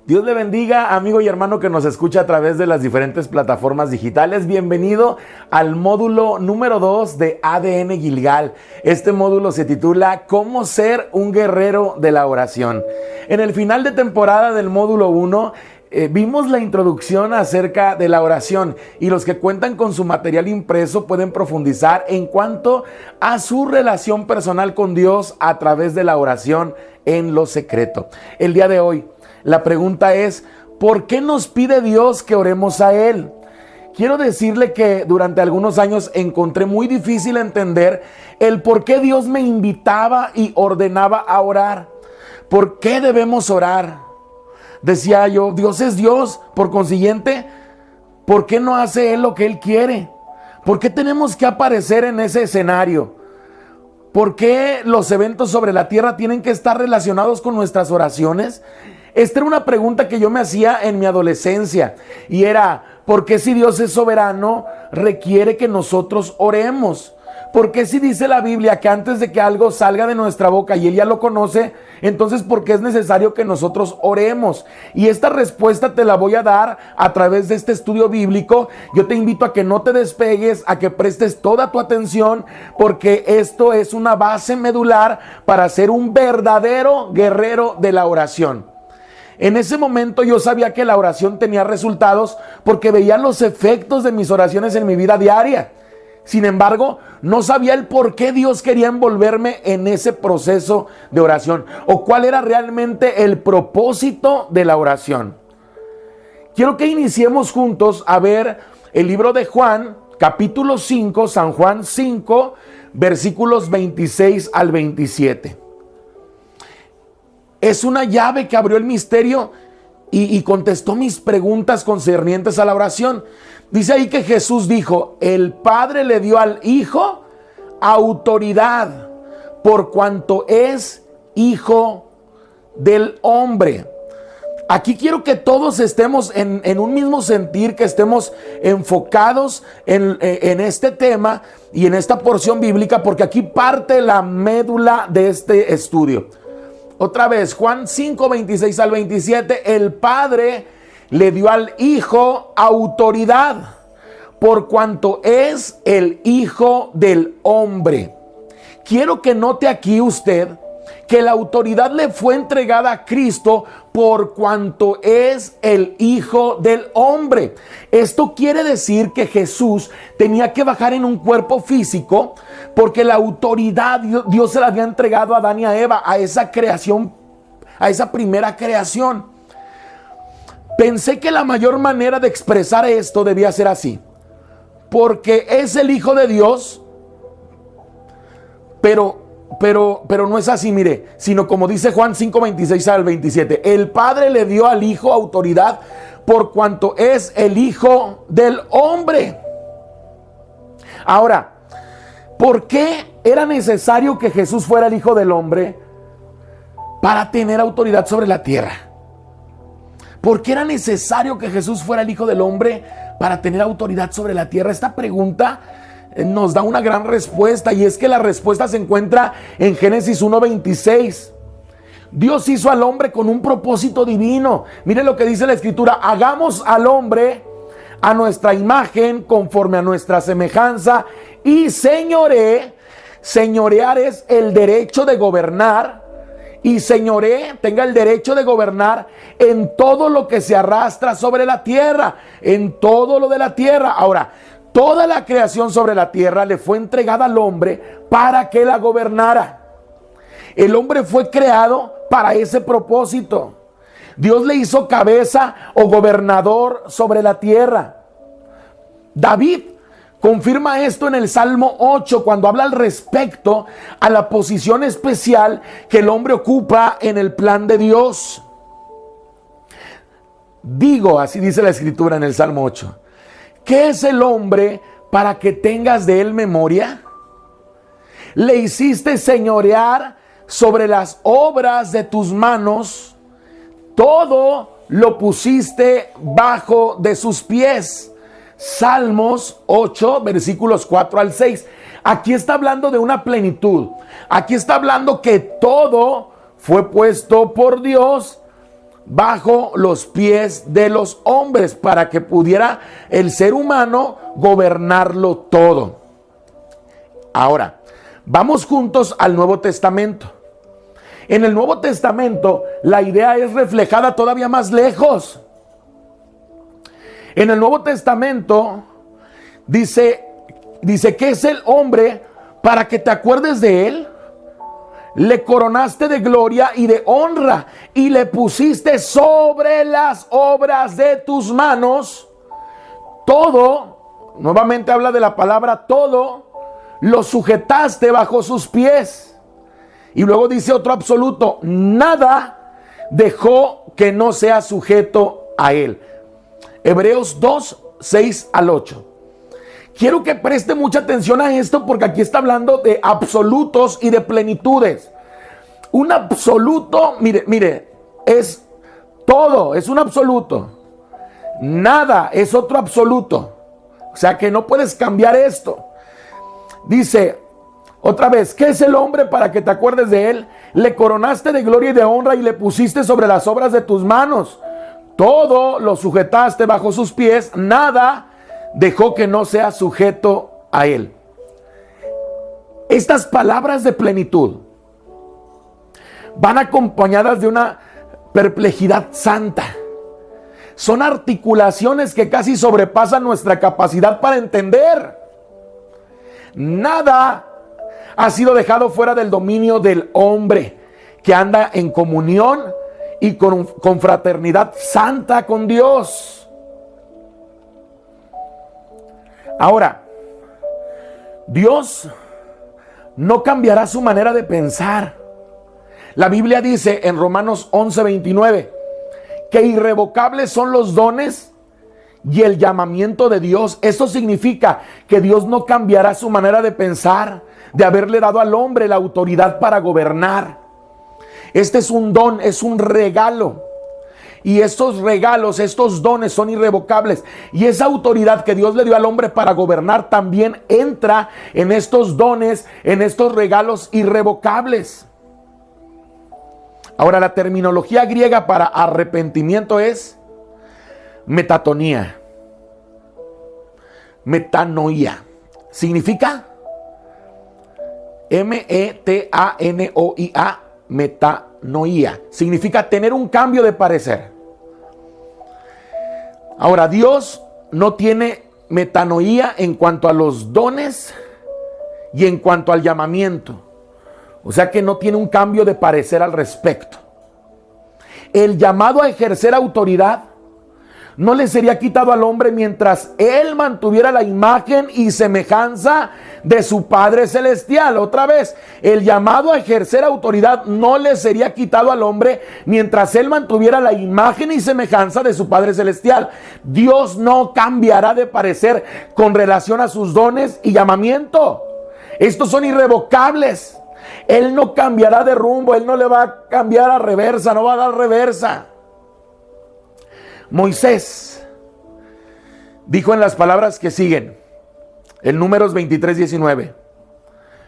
Dios le bendiga, amigo y hermano que nos escucha a través de las diferentes plataformas digitales. Bienvenido al módulo número 2 de ADN Gilgal. Este módulo se titula ¿Cómo ser un guerrero de la oración? En el final de temporada del módulo 1 vimos la introducción acerca de la oración y los que cuentan con su material impreso pueden profundizar en cuanto a su relación personal con Dios a través de la oración en lo secreto. El día de hoy la pregunta es, ¿por qué nos pide Dios que oremos a Él? Quiero decirle que durante algunos años encontré muy difícil entender el por qué Dios me invitaba y ordenaba a orar. ¿Por qué debemos orar? Decía yo, Dios es Dios, por consiguiente, ¿por qué no hace Él lo que Él quiere? ¿Por qué tenemos que aparecer en ese escenario? ¿Por qué los eventos sobre la tierra tienen que estar relacionados con nuestras oraciones? Esta era una pregunta que yo me hacía en mi adolescencia y era, ¿por qué si Dios es soberano requiere que nosotros oremos? ¿Por qué si dice la Biblia que antes de que algo salga de nuestra boca y Él ya lo conoce, entonces por qué es necesario que nosotros oremos? Y esta respuesta te la voy a dar a través de este estudio bíblico. Yo te invito a que no te despegues, a que prestes toda tu atención, porque esto es una base medular para ser un verdadero guerrero de la oración. En ese momento yo sabía que la oración tenía resultados porque veía los efectos de mis oraciones en mi vida diaria. Sin embargo, no sabía el por qué Dios quería envolverme en ese proceso de oración o cuál era realmente el propósito de la oración. Quiero que iniciemos juntos a ver el libro de Juan, capítulo 5, San Juan 5, versículos 26 al 27. Es una llave que abrió el misterio y contestó mis preguntas concernientes a la oración. Dice ahí que Jesús dijo, el Padre le dio al Hijo autoridad por cuanto es Hijo del Hombre. Aquí quiero que todos estemos en un mismo sentir, que estemos enfocados en este tema y en esta porción bíblica, porque aquí parte la médula de este estudio. Otra vez, Juan 5, 26 al 27, el Padre le dio al Hijo autoridad por cuanto es el Hijo del Hombre. Quiero que note aquí usted que la autoridad le fue entregada a Cristo por cuanto es el Hijo del Hombre. Esto quiere decir que Jesús tenía que bajar en un cuerpo físico porque la autoridad Dios se la había entregado a Adán y a Eva, a esa creación, a esa primera creación. Pensé que la mayor manera de expresar esto debía ser así, porque es el Hijo de Dios, pero no es así, mire, sino como dice Juan 5, 26 al 27, el Padre le dio al Hijo autoridad por cuanto es el Hijo del Hombre. Ahora, ¿por qué era necesario que Jesús fuera el Hijo del Hombre para tener autoridad sobre la tierra? ¿Por qué era necesario que Jesús fuera el Hijo del Hombre para tener autoridad sobre la tierra? Esta pregunta nos da una gran respuesta, y es que la respuesta se encuentra en Génesis 1:26. Dios hizo al hombre con un propósito divino. Mire lo que dice la Escritura: hagamos al hombre a nuestra imagen, conforme a nuestra semejanza, y señorear es el derecho de gobernar, y tenga el derecho de gobernar en todo lo que se arrastra sobre la tierra, en todo lo de la tierra. Ahora, toda la creación sobre la tierra le fue entregada al hombre para que la gobernara. El hombre fue creado para ese propósito. Dios le hizo cabeza o gobernador sobre la tierra. David confirma esto en el Salmo 8 cuando habla al respecto a la posición especial que el hombre ocupa en el plan de Dios. Digo, así dice la Escritura en el Salmo 8, ¿qué es el hombre para que tengas de él memoria? Le hiciste señorear sobre las obras de tus manos, todo lo pusiste bajo de sus pies. Salmos 8, versículos 4 al 6. Aquí está hablando de una plenitud. Aquí está hablando que todo fue puesto por Dios bajo los pies de los hombres para que pudiera el ser humano gobernarlo todo. Ahora, vamos juntos al Nuevo Testamento. En el Nuevo Testamento, la idea es reflejada todavía más lejos. En el Nuevo Testamento dice, ¿qué es el hombre para que te acuerdes de él? Le coronaste de gloria y de honra y le pusiste sobre las obras de tus manos. Todo, nuevamente habla de la palabra todo, lo sujetaste bajo sus pies. Y luego dice otro absoluto, nada dejó que no sea sujeto a él. Hebreos 2, 6 al 8. Quiero que preste mucha atención a esto porque aquí está hablando de absolutos y de plenitudes. Un absoluto, mire, es todo, es un absoluto. Nada es otro absoluto. O sea que no puedes cambiar esto. Dice, otra vez, ¿qué es el hombre para que te acuerdes de él? Le coronaste de gloria y de honra y le pusiste sobre las obras de tus manos. Todo lo sujetaste bajo sus pies, nada dejó que no sea sujeto a él. Estas palabras de plenitud van acompañadas de una perplejidad santa. Son articulaciones que casi sobrepasan nuestra capacidad para entender. Nada ha sido dejado fuera del dominio del hombre que anda en comunión y con fraternidad santa con Dios. Ahora, Dios no cambiará su manera de pensar. La Biblia dice en Romanos 11:29 que irrevocables son los dones y el llamamiento de Dios. Esto significa que Dios no cambiará su manera de pensar, de haberle dado al hombre la autoridad para gobernar. Este es un don, es un regalo. Y estos regalos, estos dones son irrevocables. Y esa autoridad que Dios le dio al hombre para gobernar también entra en estos dones, en estos regalos irrevocables. Ahora, la terminología griega para arrepentimiento es metatonía. Metanoia. ¿Significa? M-E-T-A-N-O-I-A. Metanoia. Significa tener un cambio de parecer. Ahora, Dios no tiene metanoia en cuanto a los dones y en cuanto al llamamiento. O sea que no tiene un cambio de parecer al respecto. El llamado a ejercer autoridad no le sería quitado al hombre mientras él mantuviera la imagen y semejanza de su Padre Celestial. Otra vez, el llamado a ejercer autoridad no le sería quitado al hombre mientras él mantuviera la imagen y semejanza de su Padre Celestial. Dios no cambiará de parecer con relación a sus dones y llamamiento. Estos son irrevocables. Él no cambiará de rumbo, él no le va a cambiar a reversa, no va a dar reversa. Moisés dijo en las palabras que siguen, en Números 23:19,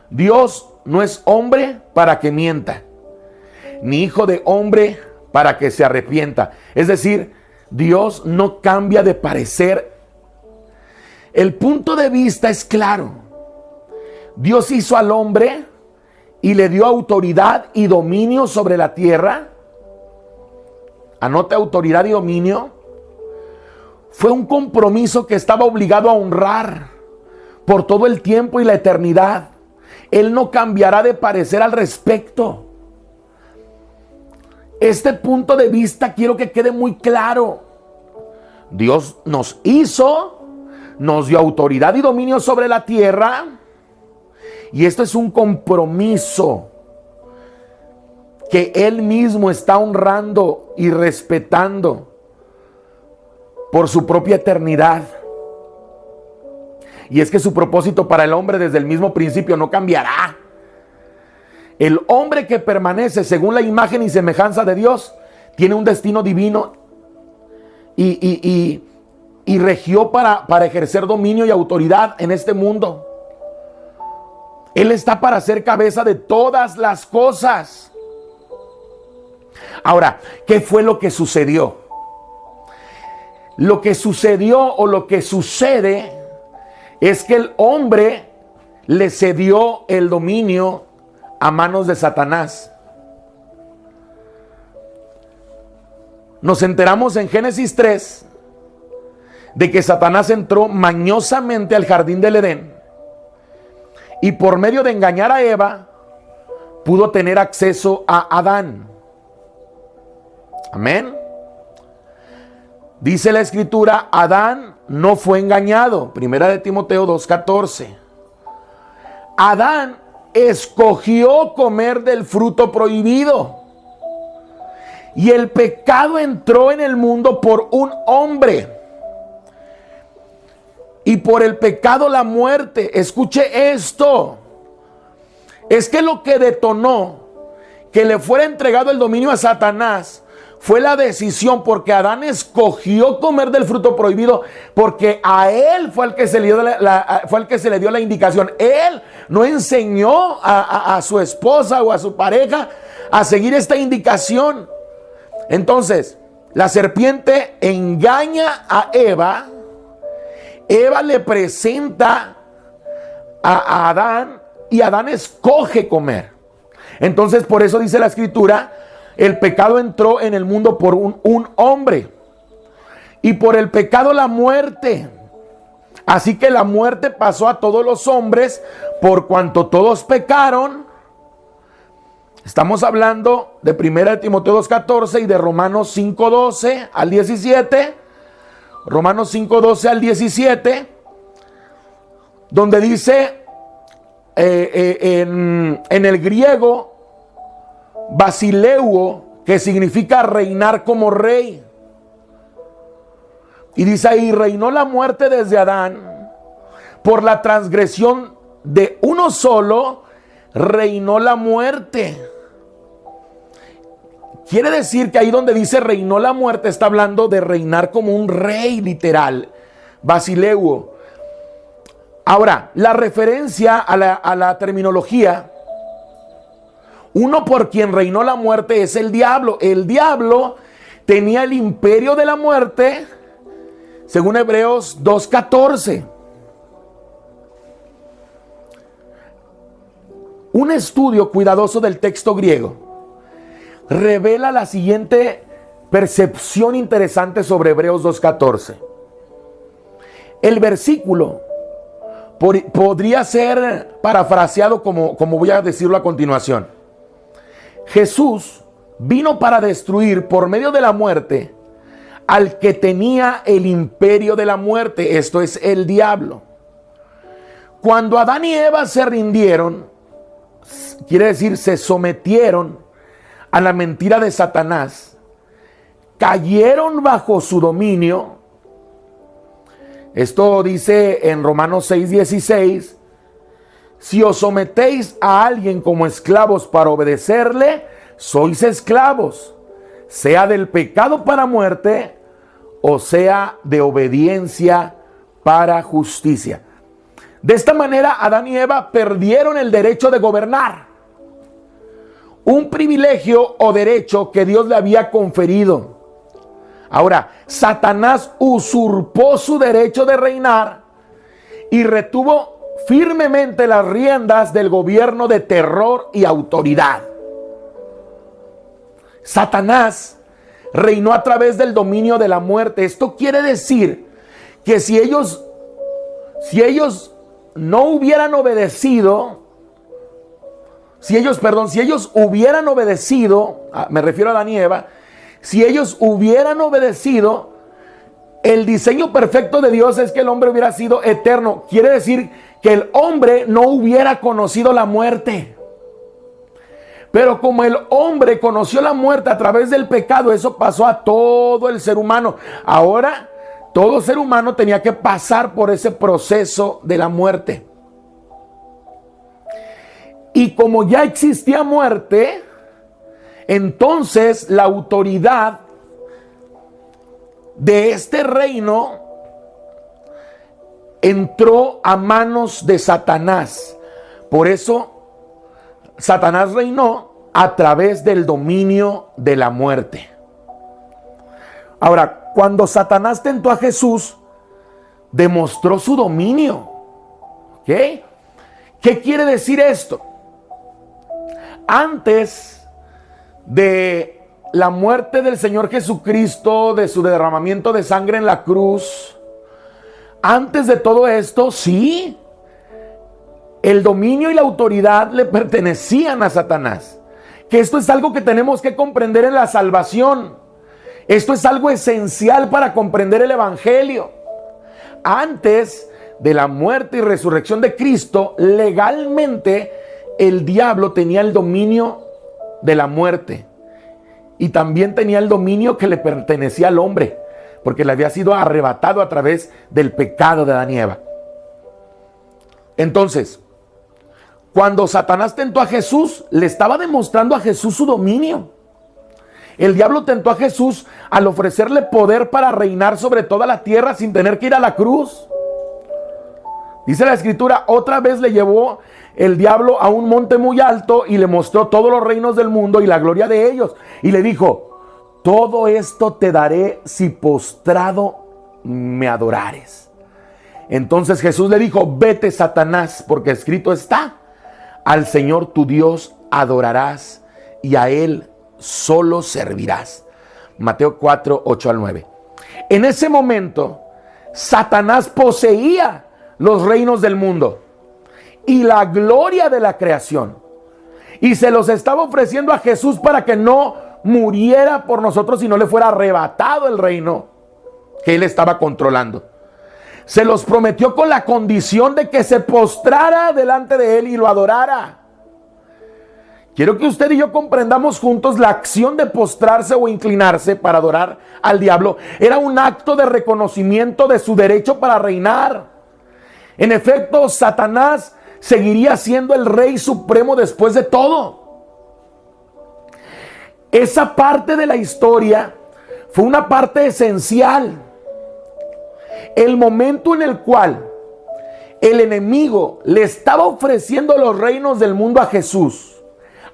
Dios no es hombre para que mienta, ni hijo de hombre para que se arrepienta. Es decir, Dios no cambia de parecer. El punto de vista es claro. Dios hizo al hombre y le dio autoridad y dominio sobre la tierra. Anote, autoridad y dominio. Fue un compromiso que estaba obligado a honrar por todo el tiempo y la eternidad. Él no cambiará de parecer al respecto. Este punto de vista quiero que quede muy claro. Dios nos hizo, nos dio autoridad y dominio sobre la tierra, y esto es un compromiso que Él mismo está honrando y respetando por su propia eternidad. Y es que su propósito para el hombre desde el mismo principio no cambiará. El hombre que permanece según la imagen y semejanza de Dios tiene un destino divino y regió para ejercer dominio y autoridad en este mundo. Él está para ser cabeza de todas las cosas. Ahora, ¿qué fue lo que sucedió? Lo que sucedió o lo que sucede es que el hombre le cedió el dominio a manos de Satanás. Nos enteramos en Génesis 3 de que Satanás entró mañosamente al jardín del Edén y por medio de engañar a Eva pudo tener acceso a Adán. Amén. Dice la escritura, Adán no fue engañado. Primera de Timoteo 2:14. Adán escogió comer del fruto prohibido. Y el pecado entró en el mundo por un hombre. Y por el pecado la muerte. Escuche esto. Es que lo que detonó que le fuera entregado el dominio a Satanás fue la decisión, porque Adán escogió comer del fruto prohibido, porque a él fue el que se le dio fue el que se le dio la indicación. Él no enseñó a su esposa o a su pareja a seguir esta indicación. Entonces, la serpiente engaña a Eva. Eva le presenta a Adán y Adán escoge comer. Entonces, por eso dice la escritura, el pecado entró en el mundo por un hombre. Y por el pecado la muerte. Así que la muerte pasó a todos los hombres por cuanto todos pecaron. Estamos hablando de 1 Timoteo 2:14 y de Romanos 5:12 al 17. Romanos 5:12 al 17, donde dice en el griego basileuo, que significa reinar como rey. Y dice ahí, reinó la muerte desde Adán, por la transgresión de uno solo, reinó la muerte. Quiere decir que ahí donde dice reinó la muerte, está hablando de reinar como un rey literal, basileuo. Ahora, la referencia a la terminología, uno por quien reinó la muerte es el diablo. El diablo tenía el imperio de la muerte, según Hebreos 2:14. Un estudio cuidadoso del texto griego revela la siguiente percepción interesante sobre Hebreos 2:14. El versículo podría ser parafraseado como voy a decirlo a continuación. Jesús vino para destruir por medio de la muerte al que tenía el imperio de la muerte, esto es el diablo. Cuando Adán y Eva se rindieron, quiere decir se sometieron a la mentira de Satanás, cayeron bajo su dominio. Esto dice en Romanos 6:16, si os sometéis a alguien como esclavos para obedecerle, sois esclavos, sea del pecado para muerte o sea de obediencia para justicia. De esta manera Adán y Eva perdieron el derecho de gobernar, un privilegio o derecho que Dios le había conferido. Ahora, Satanás usurpó su derecho de reinar y retuvo firmemente las riendas del gobierno de terror y autoridad. Satanás reinó a través del dominio de la muerte. Esto quiere decir que si ellos no hubieran obedecido, si ellos hubieran obedecido, me refiero a Adán y Eva, si ellos hubieran obedecido, el diseño perfecto de Dios es que el hombre hubiera sido eterno. Quiere decir que el hombre no hubiera conocido la muerte. Pero como el hombre conoció la muerte a través del pecado, eso pasó a todo el ser humano. Ahora, todo ser humano tenía que pasar por ese proceso de la muerte. Y como ya existía muerte, entonces la autoridad de este reino entró a manos de Satanás. Por eso Satanás reinó a través del dominio de la muerte. Ahora, cuando Satanás tentó a Jesús, demostró su dominio. ¿Ok? ¿Qué quiere decir esto? Antes de la muerte del Señor Jesucristo, de su derramamiento de sangre en la cruz, antes de todo esto, sí, el dominio y la autoridad le pertenecían a Satanás. Que esto es algo que tenemos que comprender en la salvación. Esto es algo esencial para comprender el Evangelio. Antes de la muerte y resurrección de Cristo, legalmente el diablo tenía el dominio de la muerte. Y también tenía el dominio que le pertenecía al hombre, porque le había sido arrebatado a través del pecado de Adán y Eva. Entonces, cuando Satanás tentó a Jesús, le estaba demostrando a Jesús su dominio. El diablo tentó a Jesús al ofrecerle poder para reinar sobre toda la tierra sin tener que ir a la cruz. Dice la Escritura, otra vez le llevó el diablo a un monte muy alto y le mostró todos los reinos del mundo y la gloria de ellos. Y le dijo, todo esto te daré si postrado me adorares. Entonces Jesús le dijo, vete, Satanás, porque escrito está, al Señor tu Dios adorarás y a Él solo servirás. Mateo 4, 8 al 9. En ese momento, Satanás poseía los reinos del mundo y la gloria de la creación. Y se los estaba ofreciendo a Jesús para que no muriera por nosotros y no le fuera arrebatado el reino que Él estaba controlando. Se los prometió con la condición de que se postrara delante de Él y lo adorara. Quiero que usted y yo comprendamos juntos la acción de postrarse o inclinarse para adorar al diablo. Era un acto de reconocimiento de su derecho para reinar. En efecto, Satanás seguiría siendo el rey supremo después de todo. Esa parte de la historia fue una parte esencial. El momento en el cual el enemigo le estaba ofreciendo los reinos del mundo a Jesús,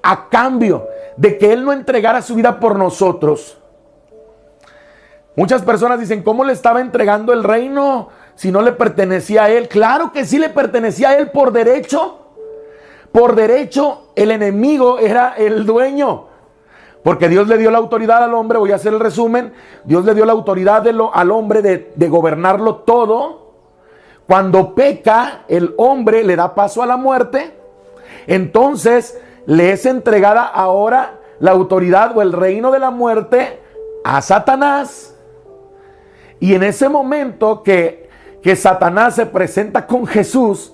a cambio de que Él no entregara su vida por nosotros. Muchas personas dicen, ¿cómo le estaba entregando el reino si no le pertenecía a Él? Claro que sí le pertenecía a Él por derecho. Por derecho, el enemigo era el dueño. Porque Dios le dio la autoridad al hombre, voy a hacer el resumen, Dios le dio la autoridad al hombre de gobernarlo todo. Cuando peca, el hombre le da paso a la muerte. Entonces le es entregada ahora la autoridad o el reino de la muerte a Satanás. Y en ese momento que Satanás se presenta con Jesús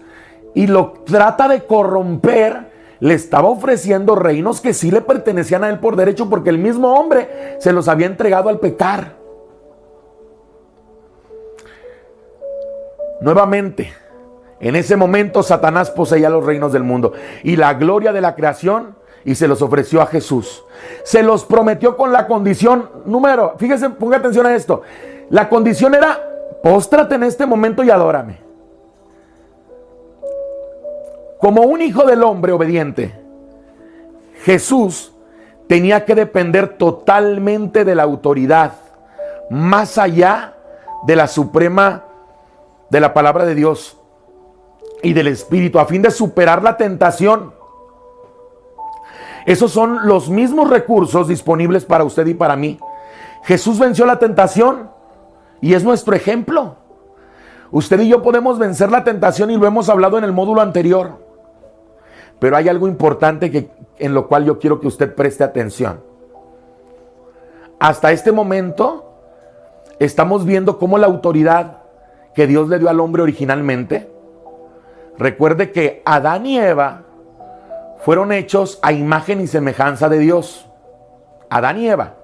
y lo trata de corromper, le estaba ofreciendo reinos que sí le pertenecían a él por derecho, porque el mismo hombre se los había entregado al pecar. Nuevamente, en ese momento Satanás poseía los reinos del mundo y la gloria de la creación y se los ofreció a Jesús. Se los prometió con la condición, fíjese, ponga atención a esto. La condición era, póstrate en este momento y adórame. Como un hijo del hombre obediente, Jesús tenía que depender totalmente de la autoridad, más allá de la suprema, de la palabra de Dios y del Espíritu, a fin de superar la tentación. Esos son los mismos recursos disponibles para usted y para mí. Jesús venció la tentación y es nuestro ejemplo. Usted y yo podemos vencer la tentación y lo hemos hablado en el módulo anterior. Pero hay algo importante en lo cual yo quiero que usted preste atención. Hasta este momento estamos viendo cómo la autoridad que Dios le dio al hombre originalmente, recuerde que Adán y Eva fueron hechos a imagen y semejanza de Dios. Adán y Eva.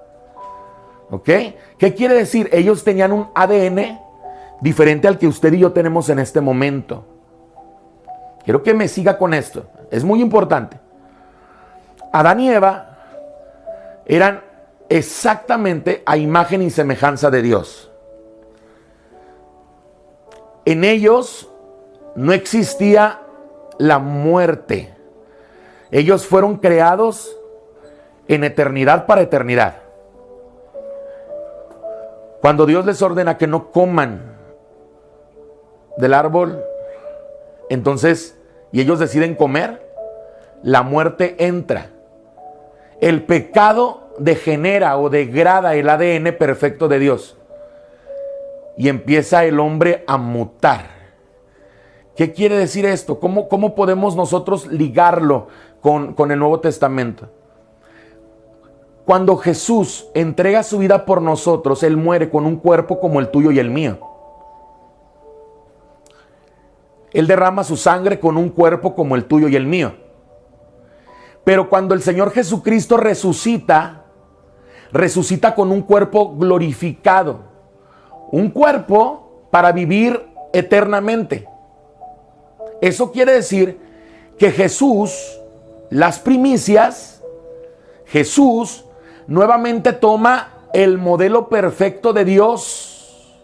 ¿Ok? ¿Qué quiere decir? Ellos tenían un ADN diferente al que usted y yo tenemos en este momento. Quiero que me siga con esto. Es muy importante. Adán y Eva eran exactamente a imagen y semejanza de Dios. En ellos no existía la muerte. Ellos fueron creados en eternidad para eternidad. Cuando Dios les ordena que no coman del árbol, entonces, y ellos deciden comer, la muerte entra. El pecado degenera o degrada el ADN perfecto de Dios. Y empieza el hombre a mutar. ¿Qué quiere decir esto? ¿Cómo podemos nosotros ligarlo con el Nuevo Testamento? Cuando Jesús entrega su vida por nosotros, Él muere con un cuerpo como el tuyo y el mío. Él derrama su sangre con un cuerpo como el tuyo y el mío. Pero cuando el Señor Jesucristo resucita con un cuerpo glorificado. Un cuerpo para vivir eternamente. Eso quiere decir que Jesús, las primicias, Jesús nuevamente toma el modelo perfecto de Dios.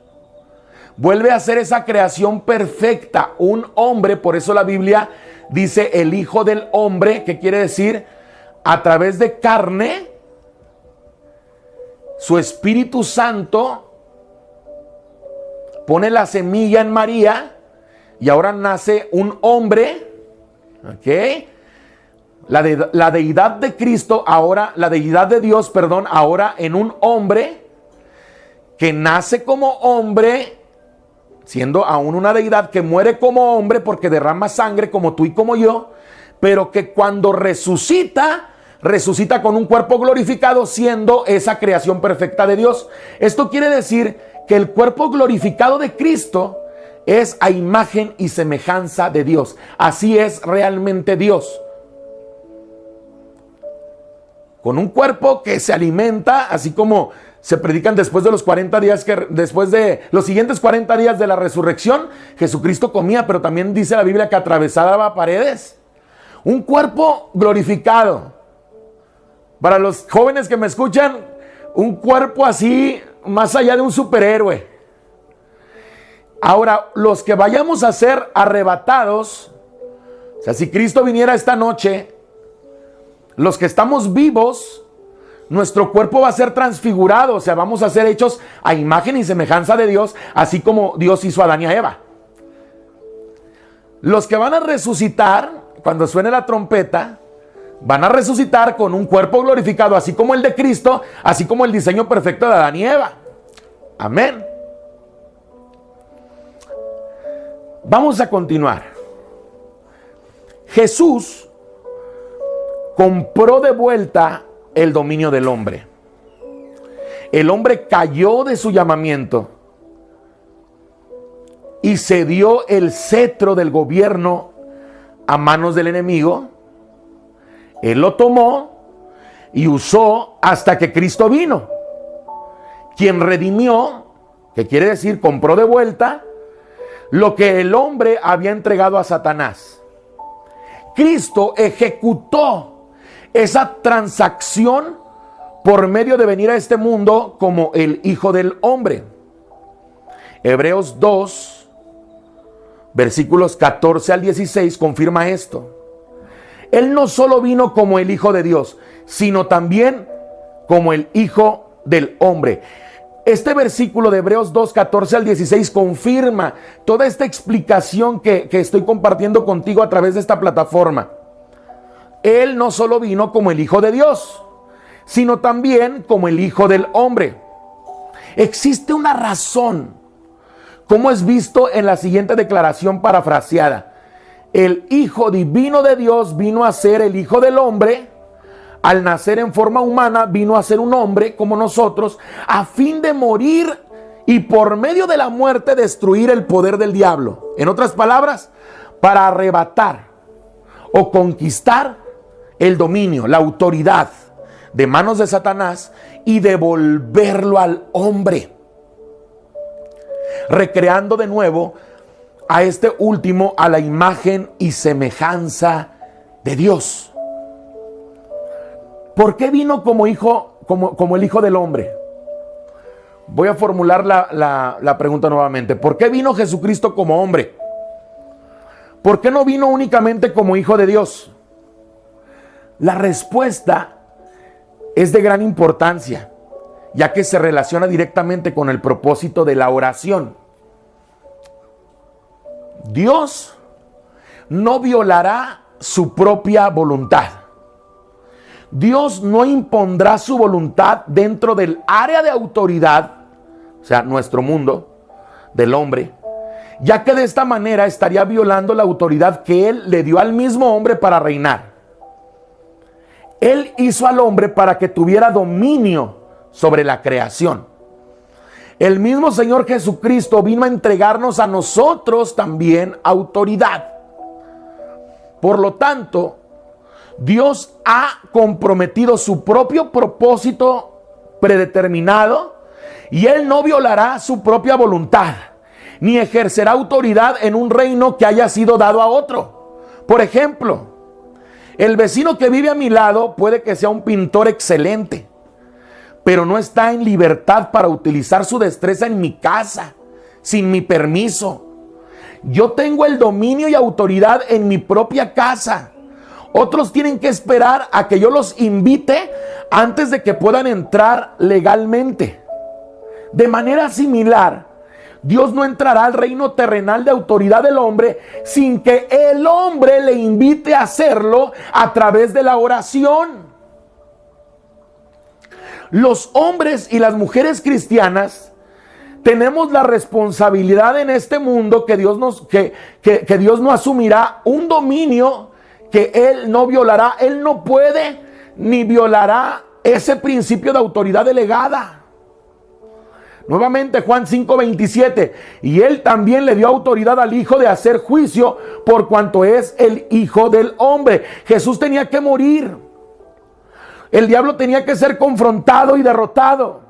Vuelve a ser esa creación perfecta, un hombre. Por eso la Biblia dice el Hijo del Hombre, que quiere decir a través de carne, su Espíritu Santo pone la semilla en María y ahora nace un hombre, ¿ok? La deidad de Cristo ahora, la deidad de Dios, perdón, ahora en un hombre que nace como hombre, siendo aún una deidad que muere como hombre porque derrama sangre como tú y como yo, pero que cuando resucita con un cuerpo glorificado, siendo esa creación perfecta de Dios. Esto quiere decir que el cuerpo glorificado de Cristo es a imagen y semejanza de Dios. Así es realmente Dios. Con un cuerpo que se alimenta, así como se predican después de los 40 días, después de los siguientes 40 días de la resurrección, Jesucristo comía, pero también dice la Biblia que atravesaba paredes. Un cuerpo glorificado. Para los jóvenes que me escuchan, un cuerpo así, más allá de un superhéroe. Ahora, los que vayamos a ser arrebatados, o sea, si Cristo viniera esta noche, los que estamos vivos, nuestro cuerpo va a ser transfigurado, o sea, vamos a ser hechos a imagen y semejanza de Dios, así como Dios hizo a Adán y a Eva. Los que van a resucitar, cuando suene la trompeta, van a resucitar con un cuerpo glorificado, así como el de Cristo, así como el diseño perfecto de Adán y Eva. Amén. Vamos a continuar. Jesús compró de vuelta el dominio del hombre. El hombre cayó de su llamamiento y cedió el cetro del gobierno a manos del enemigo. Él lo tomó y usó hasta que Cristo vino, quien redimió, que quiere decir compró de vuelta, lo que el hombre había entregado a Satanás. Cristo ejecutó esa transacción por medio de venir a este mundo como el Hijo del Hombre. Hebreos 2, versículos 14 al 16 confirma esto. Él no solo vino como el Hijo de Dios, sino también como el Hijo del Hombre. Este versículo de Hebreos 2, 14 al 16 confirma toda esta explicación que estoy compartiendo contigo a través de esta plataforma. Él no solo vino como el Hijo de Dios, sino también como el Hijo del Hombre. Existe una razón, como es visto en la siguiente declaración parafraseada. El Hijo divino de Dios vino a ser el Hijo del Hombre. Al nacer en forma humana, vino a ser un hombre como nosotros, a fin de morir y por medio de la muerte destruir el poder del diablo. En otras palabras, para arrebatar o conquistar el dominio, la autoridad de manos de Satanás y devolverlo al hombre, recreando de nuevo a este último a la imagen y semejanza de Dios. ¿Por qué vino como hijo, como el Hijo del Hombre? Voy a formular la pregunta nuevamente. ¿Por qué vino Jesucristo como hombre? ¿Por qué no vino únicamente como Hijo de Dios? La respuesta es de gran importancia, ya que se relaciona directamente con el propósito de la oración. Dios no violará su propia voluntad. Dios no impondrá su voluntad dentro del área de autoridad, o sea, nuestro mundo, del hombre, ya que de esta manera estaría violando la autoridad que Él le dio al mismo hombre para reinar. Él hizo al hombre para que tuviera dominio sobre la creación. El mismo Señor Jesucristo vino a entregarnos a nosotros también autoridad. Por lo tanto, Dios ha comprometido su propio propósito predeterminado y Él no violará su propia voluntad, ni ejercerá autoridad en un reino que haya sido dado a otro. Por ejemplo, el vecino que vive a mi lado puede que sea un pintor excelente, pero no está en libertad para utilizar su destreza en mi casa, sin mi permiso. Yo tengo el dominio y autoridad en mi propia casa. Otros tienen que esperar a que yo los invite antes de que puedan entrar legalmente. De manera similar, Dios no entrará al reino terrenal de autoridad del hombre sin que el hombre le invite a hacerlo a través de la oración. Los hombres y las mujeres cristianas tenemos la responsabilidad en este mundo que Dios no asumirá un dominio que Él no violará. Él no puede ni violará ese principio de autoridad delegada. Nuevamente Juan 5:27, y Él también le dio autoridad al Hijo de hacer juicio por cuanto es el Hijo del hombre. Jesús tenía que morir. El diablo tenía que ser confrontado y derrotado.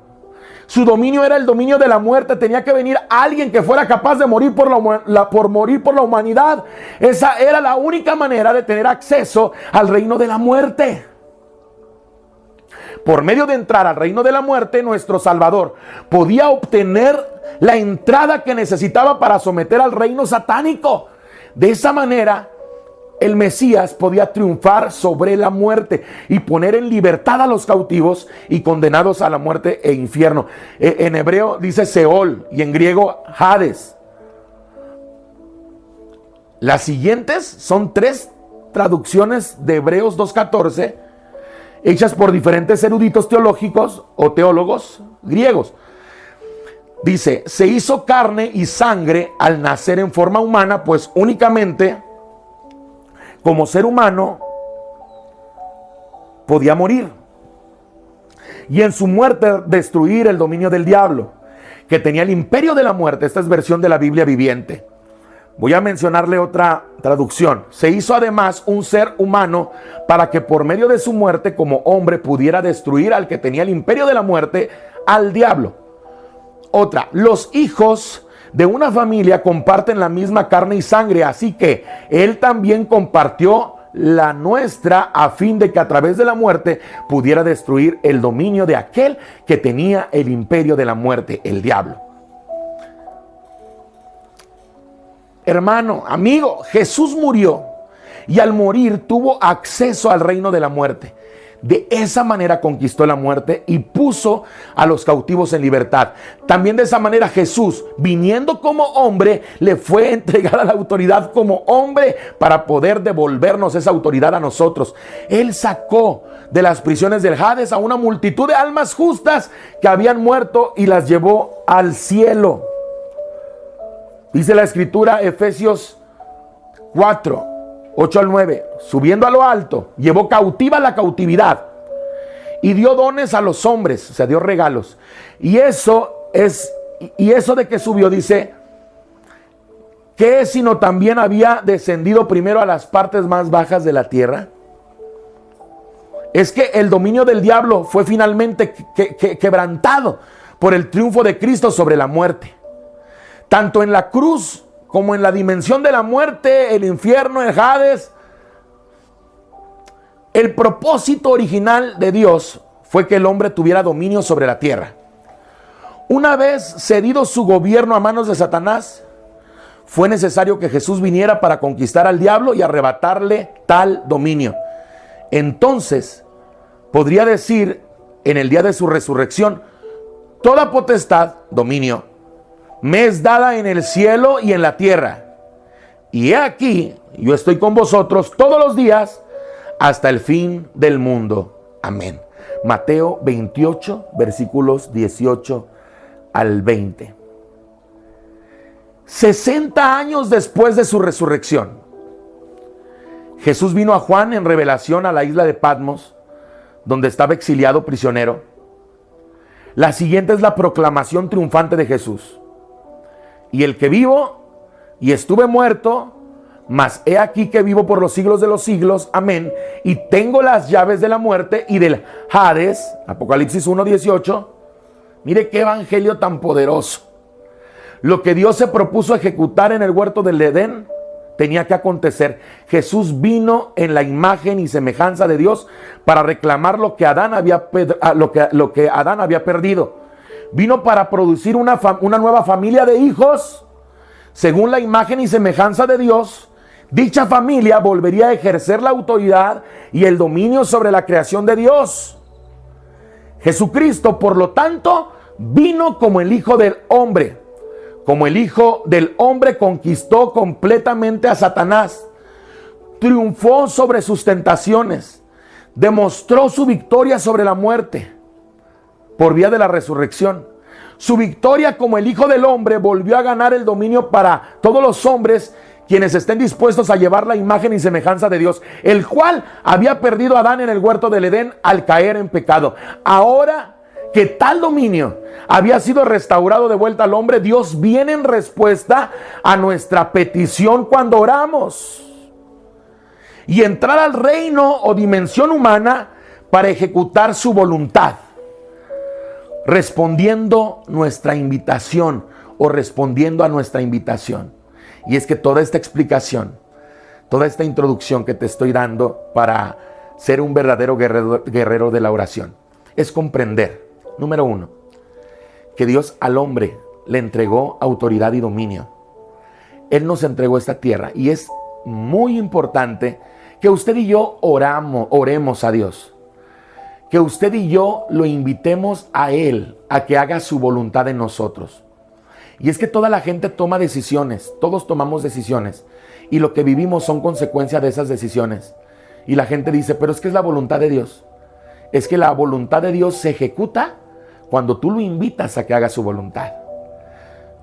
Su dominio era el dominio de la muerte. Tenía que venir alguien que fuera capaz de morir por morir por la humanidad. Esa era la única manera de tener acceso al reino de la muerte. Por medio de entrar al reino de la muerte, nuestro Salvador podía obtener la entrada que necesitaba para someter al reino satánico. De esa manera, el Mesías podía triunfar sobre la muerte y poner en libertad a los cautivos y condenados a la muerte e infierno. En hebreo dice Seol y en griego Hades. Las siguientes son 3 traducciones de Hebreos 2:14 hechas por diferentes eruditos teológicos o teólogos griegos. Dice, se hizo carne y sangre al nacer en forma humana, pues únicamente como ser humano podía morir. Y en su muerte destruir el dominio del diablo, que tenía el imperio de la muerte. Esta es versión de la Biblia viviente. Voy a mencionarle otra traducción. Se hizo además un ser humano para que por medio de su muerte como hombre pudiera destruir al que tenía el imperio de la muerte, al diablo. Otra, los hijos de una familia comparten la misma carne y sangre, así que Él también compartió la nuestra a fin de que a través de la muerte pudiera destruir el dominio de aquel que tenía el imperio de la muerte, el diablo. Hermano, amigo, Jesús murió y al morir tuvo acceso al reino de la muerte. De esa manera conquistó la muerte y puso a los cautivos en libertad. También de esa manera Jesús, viniendo como hombre, le fue entregada la autoridad como hombre para poder devolvernos esa autoridad a nosotros. Él sacó de las prisiones del Hades a una multitud de almas justas que habían muerto y las llevó al cielo. Dice la Escritura, Efesios 4:8-9, subiendo a lo alto, llevó cautiva la cautividad y dio dones a los hombres, o sea, dio regalos. Y eso de que subió, dice, ¿qué sino también había descendido primero a las partes más bajas de la tierra? Es que el dominio del diablo fue finalmente quebrantado por el triunfo de Cristo sobre la muerte. Tanto en la cruz como en la dimensión de la muerte, el infierno, el Hades. El propósito original de Dios fue que el hombre tuviera dominio sobre la tierra. Una vez cedido su gobierno a manos de Satanás, fue necesario que Jesús viniera para conquistar al diablo y arrebatarle tal dominio. Entonces, podría decir en el día de su resurrección: toda potestad, dominio, me es dada en el cielo y en la tierra. Y he aquí, yo estoy con vosotros todos los días hasta el fin del mundo. Amén. Mateo 28, versículos 18 al 20. 60 años después de su resurrección, Jesús vino a Juan en revelación a la isla de Patmos, donde estaba exiliado prisionero. La siguiente es la proclamación triunfante de Jesús: y el que vivo y estuve muerto, mas he aquí que vivo por los siglos de los siglos, amén, y tengo las llaves de la muerte y del Hades. Apocalipsis 1:18. Mire qué evangelio tan poderoso. Lo que Dios se propuso ejecutar en el huerto del Edén tenía que acontecer. Jesús vino en la imagen y semejanza de Dios para reclamar lo que Adán había perdido. Vino para producir una nueva familia de hijos según la imagen y semejanza de Dios. Dicha familia volvería a ejercer la autoridad y el dominio sobre la creación de Dios. Jesucristo, por lo tanto, vino como el Hijo del Hombre. Como el Hijo del Hombre conquistó completamente a Satanás, triunfó sobre sus tentaciones, demostró su victoria sobre la muerte por vía de la resurrección. Su victoria como el Hijo del Hombre volvió a ganar el dominio para todos los hombres quienes estén dispuestos a llevar la imagen y semejanza de Dios, el cual había perdido a Adán en el huerto del Edén al caer en pecado. Ahora que tal dominio había sido restaurado de vuelta al hombre, Dios viene en respuesta a nuestra petición cuando oramos y entrar al reino o dimensión humana para ejecutar su voluntad, respondiendo nuestra invitación o respondiendo a nuestra invitación. Y es que toda esta explicación, toda esta introducción que te estoy dando para ser un verdadero guerrero de la oración, es comprender, número uno, que Dios al hombre le entregó autoridad y dominio. Él nos entregó esta tierra y es muy importante que usted y yo oremos a Dios. Que usted y yo lo invitemos a Él, a que haga su voluntad en nosotros. Y es que toda la gente toma decisiones, todos tomamos decisiones, y lo que vivimos son consecuencia de esas decisiones. Y la gente dice, pero es que es la voluntad de Dios. Es que la voluntad de Dios se ejecuta cuando tú lo invitas a que haga su voluntad.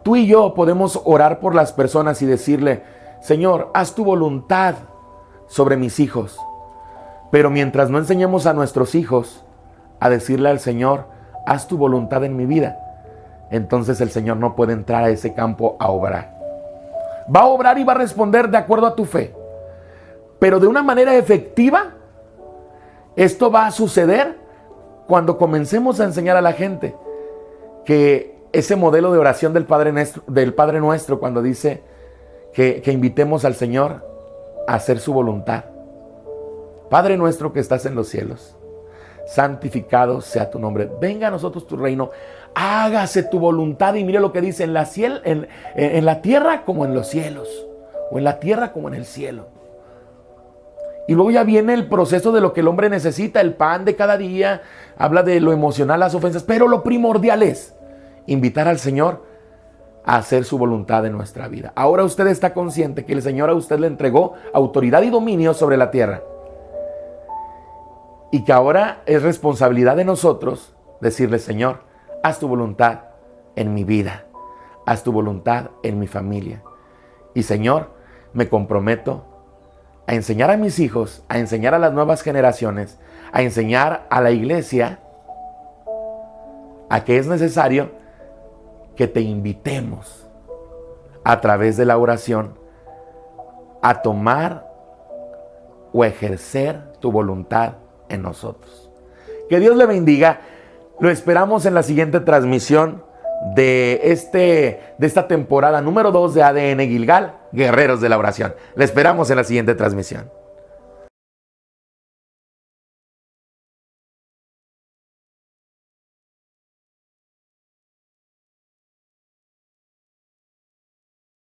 Tú y yo podemos orar por las personas y decirle, Señor, haz tu voluntad sobre mis hijos. Pero mientras no enseñemos a nuestros hijos a decirle al Señor, haz tu voluntad en mi vida, entonces el Señor no puede entrar a ese campo a obrar. Va a obrar y va a responder de acuerdo a tu fe. Pero de una manera efectiva, esto va a suceder cuando comencemos a enseñar a la gente que ese modelo de oración del Padre Nuestro, cuando dice que invitemos al Señor a hacer su voluntad. Padre nuestro que estás en los cielos, santificado sea tu nombre. Venga a nosotros tu reino. Hágase tu voluntad. Y mire lo que dice, en la tierra como en los cielos. O en la tierra como en el cielo. Y luego ya viene el proceso de lo que el hombre necesita. El pan de cada día. Habla de lo emocional, las ofensas. Pero lo primordial es invitar al Señor a hacer su voluntad en nuestra vida. Ahora usted está consciente que el Señor a usted le entregó autoridad y dominio sobre la tierra. Y que ahora es responsabilidad de nosotros decirle, Señor, haz tu voluntad en mi vida. Haz tu voluntad en mi familia. Y Señor, me comprometo a enseñar a mis hijos, a enseñar a las nuevas generaciones, a enseñar a la iglesia a que es necesario que te invitemos a través de la oración a tomar o ejercer tu voluntad en nosotros. Que Dios le bendiga. Lo esperamos en la siguiente transmisión de esta temporada número 2 de ADN Gilgal, Guerreros de la Oración. Le esperamos en la siguiente transmisión.